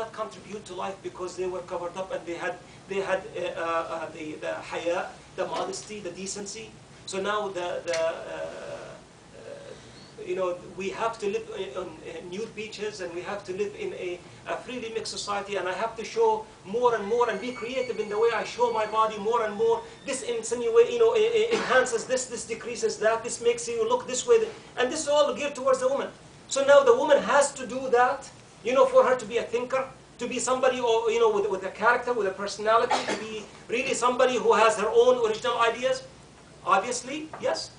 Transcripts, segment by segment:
not contribute to life because they were covered up and they had the haya, the modesty, the decency. So now you know, we have to live on nude beaches, and we have to live in a freely mixed society, and I have to show more and more and be creative in the way I show my body more and more. This insinuates, you know, enhances this, this decreases that, this makes you look this way, and this is all geared towards the woman. So now the woman has to do that, you know, for her to be a thinker, to be somebody, or, you know, with a character, with a personality, to be really somebody who has her own original ideas. Obviously, yes.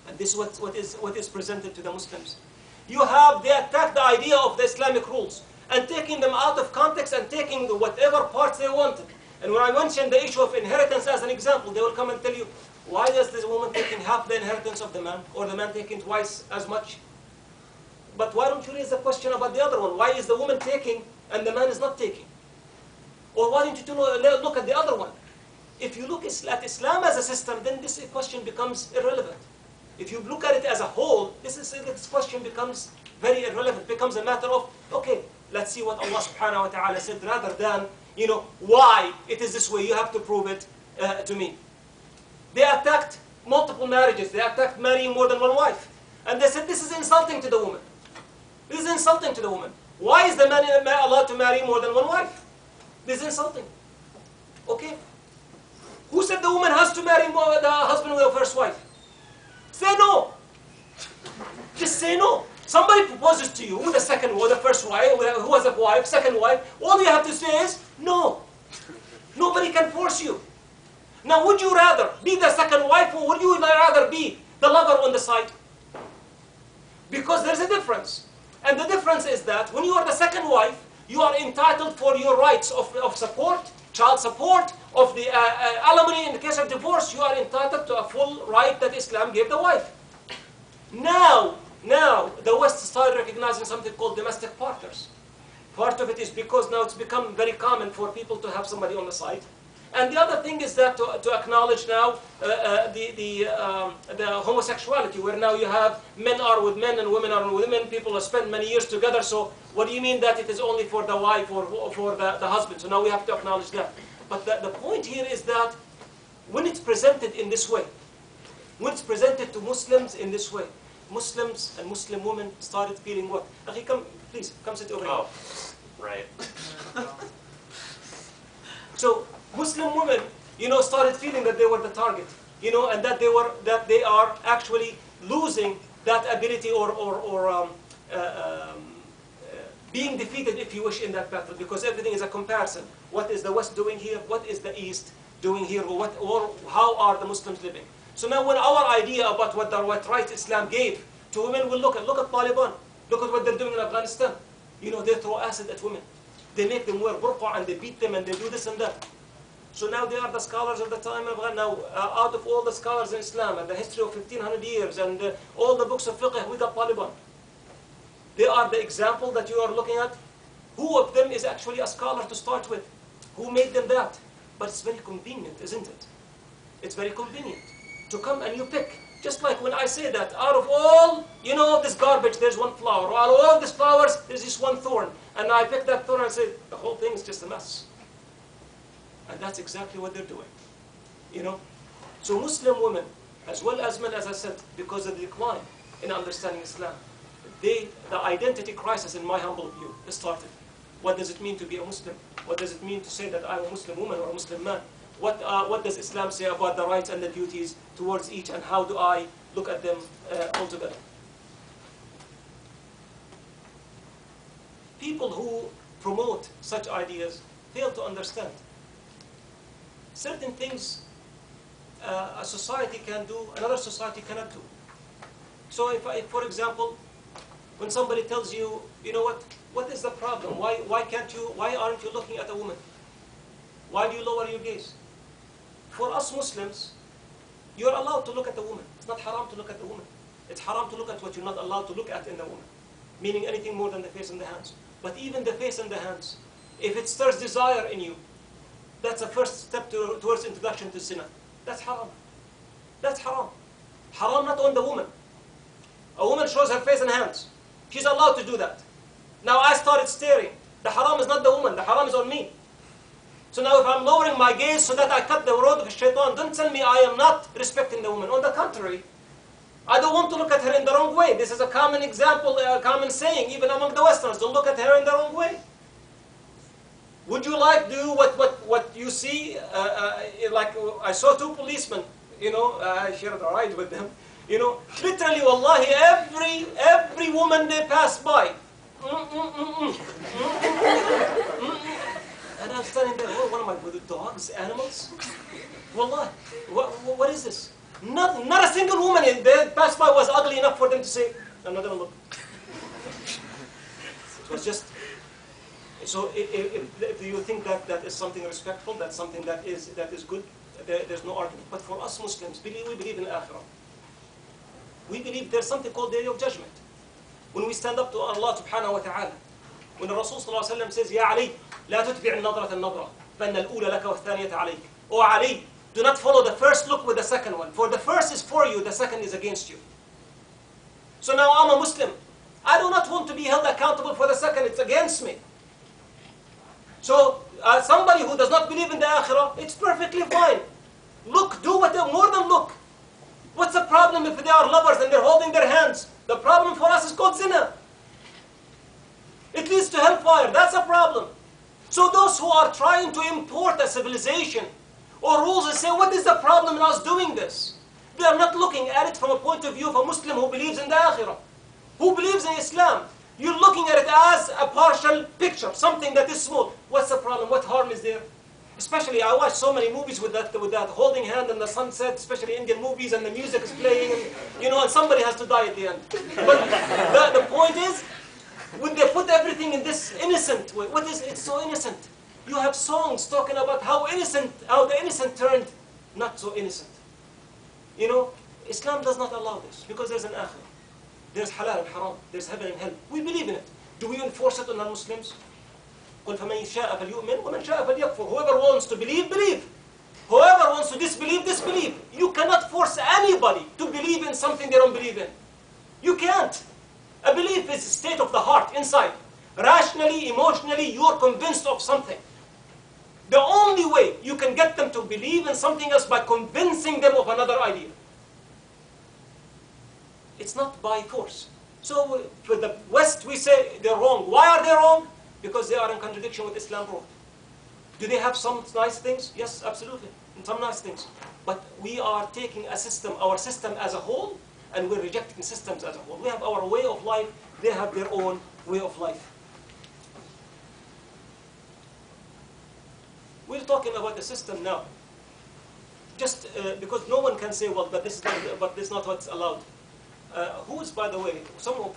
And this is what is presented to the Muslims. They attack the idea of the Islamic rules and taking them out of context and taking whatever parts they wanted. And when I mention the issue of inheritance as an example, they will come and tell you, why is this woman taking half the inheritance of the man, or the man taking twice as much? But why don't you raise the question about the other one? Why is the woman taking and the man is not taking? Or why don't you look at the other one? If you look at Islam as a system, then this question becomes irrelevant. If you look at it as a whole, this question becomes very irrelevant. It becomes a matter of, okay, let's see what Allah subhanahu wa ta'ala said, rather than, you know, why it is this way. You have to prove it to me. They attacked multiple marriages. They attacked marrying more than one wife. And they said, this is insulting to the woman. This is insulting to the woman. Why is the man allowed to marry more than one wife? This is insulting. Okay? Who said the woman has to marry the husband with the first wife? Say no. Just say no. Somebody proposes to you with the second or the first wife, who has a wife, second wife. All you have to say is no. Nobody can force you. Now, would you rather be the second wife, or would you rather be the lover on the side? Because there's a difference. And the difference is that when you are the second wife, you are entitled for your rights of support, child support, of the alimony. In the case of divorce, you are entitled to a full right that Islam gave the wife. Now, the West started recognizing something called domestic partners. Part of it is because now it's become very common for people to have somebody on the side. And the other thing is that to acknowledge now the homosexuality, where now you have men are with men and women are with women. People have spent many years together. So what do you mean that it is only for the wife or for the husband? So now we have to acknowledge that. But the point here is that when it's presented in this way, when it's presented to Muslims in this way, Muslims and Muslim women started feeling what? Akhi, come, please, come sit over here. Oh, right. So Muslim women, you know, started feeling that they were the target, you know, and that they are actually losing that ability or being defeated, if you wish, in that battle, because everything is a comparison. What is the West doing here? What is the East doing here? Or how are the Muslims living? So now when our idea about what rights Islam gave to women, will look at Taliban. Look at what they're doing in Afghanistan. You know, they throw acid at women. They make them wear burqa and they beat them and they do this and that. So now they are the scholars of the time of now, out of all the scholars in Islam and the history of 1500 years and all the books of fiqh, we got Taliban. They are the example that you are looking at. Who of them is actually a scholar to start with? Who made them that? But it's very convenient, isn't it? It's very convenient to come and you pick. Just like when I say that, out of all, you know, this garbage, there's one flower. Or out of all these flowers, there's this one thorn. And I pick that thorn and say, the whole thing is just a mess. And that's exactly what they're doing. You know? So Muslim women, as well as men, as I said, because of the decline in understanding Islam, the identity crisis, in my humble view, started. What does it mean to be a Muslim? What does it mean to say that I'm a Muslim woman or a Muslim man? What does Islam say about the rights and the duties towards each, and how do I look at them altogether? People who promote such ideas fail to understand. Certain things a society can do, another society cannot do. So if for example, when somebody tells you, you know what is the problem? Why aren't you looking at a woman? Why do you lower your gaze? For us Muslims, you're allowed to look at the woman. It's not haram to look at the woman. It's haram to look at what you're not allowed to look at in the woman, meaning anything more than the face and the hands. But even the face and the hands, if it stirs desire in you, that's a first step towards introduction to zina. That's haram. That's haram. Haram not on the woman. A woman shows her face and hands. She's allowed to do that. Now I started staring. The haram is woman. The haram is on me. So now if I'm lowering my gaze so that I cut the road of shaitan, don't tell me I am not respecting the woman. On the contrary, I don't want to look at her in the wrong way. This is a common example, a common saying, even among the Westerns. Don't look at her in the wrong way. Would you like to do what you see? Like I saw two policemen, I shared a ride with them. Literally, wallahi, every woman they pass by. And I'm standing there, what am I, with the dogs, animals? Wallahi, what is this? Not a single woman they passed by was ugly enough for them to say, I'm not going to look. It was just, so if you think that is something respectful, that's something that is good, there's no argument. But for us Muslims, we believe in Akhirah. We believe there's something called Day of Judgment. When we stand up to Allah subhanahu wa ta'ala, when the Rasul sallallahu alayhi wa sallam says, Ya Ali, لا تتبع النظرة النظرة فإن الأولى لك والثانية عليك. O Ali, do not follow the first look with the second one. For the first is for you, the second is against you. So now I'm a Muslim. I do not want to be held accountable for the second. It's against me. So somebody who does not believe in the Akhirah, it's perfectly fine. Look, do more than look. What's the problem if they are lovers and they're holding their hands? The problem for us is called zina. It leads to hellfire. That's a problem. So those who are trying to import a civilization or rules and say, what is the problem in us doing this? They are not looking at it from a point of view of a Muslim who believes in the Akhirah, who believes in Islam. You're looking at it as a partial picture, something that is small. What's the problem? What harm is there? Especially, I watch so many movies with that holding hand and the sunset, especially Indian movies, and the music is playing, and somebody has to die at the end. But the point is, when they put everything in this innocent way, it's so innocent. You have songs talking about how the innocent turned not so innocent. Islam does not allow this, because there's an akhirah. There's halal and haram. There's heaven and hell. We believe in it. Do we enforce it on non-Muslims? قُلْ فَمَنْ شَاءَ فَلْيُؤْمِنْ وَمَنْ شَاءَ فَلْيَكْفُرْ. Whoever wants to believe, believe. Whoever wants to disbelieve, disbelieve. You cannot force anybody to believe in something they don't believe in. You can't. A belief is a state of the heart, inside. Rationally, emotionally, you're convinced of something. The only way you can get them to believe in something else by convincing them of another idea. It's not by force. So for the West, we say they're wrong. Why are they wrong? Because they are in contradiction with Islam brought. Do they have some nice things? Yes, absolutely. And some nice things. But we are taking a system, our system as a whole, and we're rejecting systems as a whole. We have our way of life. They have their own way of life. We're talking about the system now. Just because no one can say, well, but this is not what's allowed. Who is, by the way,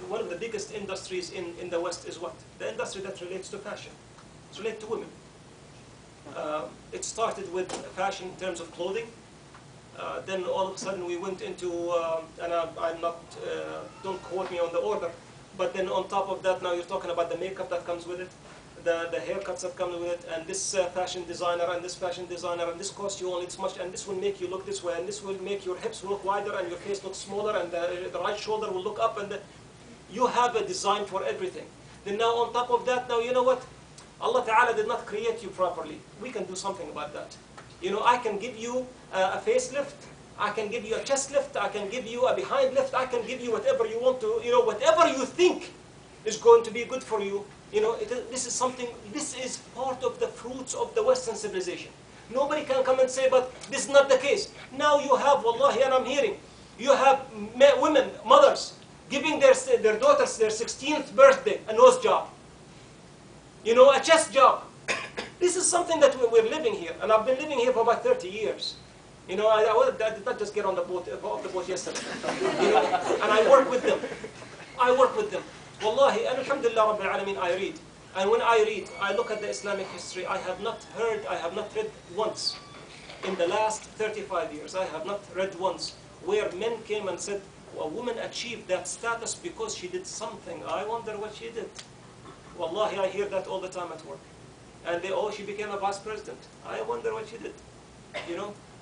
one of the biggest industries in the West is what? The industry that relates to fashion. It's related to women. It started with fashion in terms of clothing. Then all of a sudden we went into, and I'm not, don't quote me on the order, but then on top of that now you're talking about the makeup that comes with it, the haircuts that come with it, and this fashion designer, and this fashion designer, and this costs you only this much, and this will make you look this way, and this will make your hips look wider, and your face look smaller, and the right shoulder will look up, and you have a design for everything. Then now on top of that, now you know what? Allah Ta'ala did not create you properly. We can do something about that. I can give you a facelift, I can give you a chest lift, I can give you a behind lift, I can give you whatever you want to, whatever you think is going to be good for you. This is part of the fruits of the Western civilization. Nobody can come and say, but this is not the case. Now you have, wallahi, and I'm hearing, you have women, mothers, giving their daughters their 16th birthday a nose job. A chest job. This is something that we're living here, and I've been living here for about 30 years. I did not just get off the boat yesterday. And I work with them. Wallahi, and alhamdulillah Rabbil Alameen, I read. And when I read, I look at the Islamic history, I have not read once. In the last 35 years, I have not read once where men came and said, a woman achieved that status because she did something. I wonder what she did. Wallahi, I hear that all the time at work. And she became a vice president. I wonder what she did.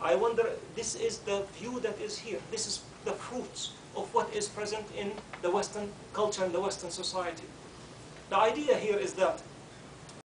I wonder, this is the view that is here. This is the fruits of what is present in the Western culture and the Western society. The idea here is that